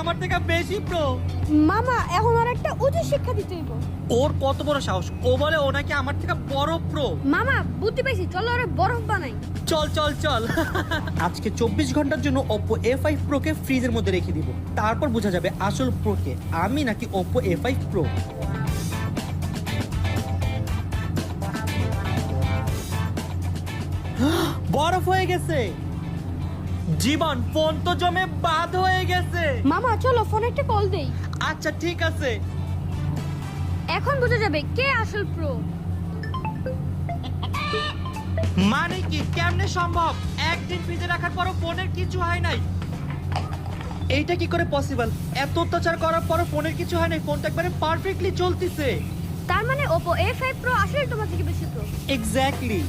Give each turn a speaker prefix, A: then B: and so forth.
A: আমার থেকে বেশি প্রো।
B: মামা এখন আর একটা উচিত শিক্ষা দিতে হইব।
A: ওর কত বড় সাহস, ও বলে ও নাকি আমার থেকে বড় প্রো।
B: মামা বুদ্ধি পেয়েছি, চলো ওরা বরফ বানাই।
A: চল চল চল। আজকে 24 ঘন্টার জন্য Oppo A5 Pro কে ফ্রিজের মধ্যে রেখে দিব, তারপর বোঝা যাবে আসল প্রো কে, আমি নাকি Oppo A5 Pro। বরফ হয়ে গেছে। জীবন, ফোন তো জমে বাদ হয়ে গেছে।
B: মামা চলো ফোনে একটা কল দেই,
A: আচ্ছা ঠিক আছে।
B: এখন বোঝা যাবে কে আসল প্রো।
A: মানে কি, কেমনে সম্ভব? একদিন ফ্রিজে রাখার পরও ফোনের কিছু হয় নাই? এইটা কি করে পসিবল? এত অত্যাচার করার পরও ফোনের কিছু হয় নাই, ফোনটা একবারে পারফেক্টলি চলতেছে।
B: তার মানে Oppo A5 Pro আসলে তোমার থেকে বেশি প্রো।
A: এক্স্যাক্টলি।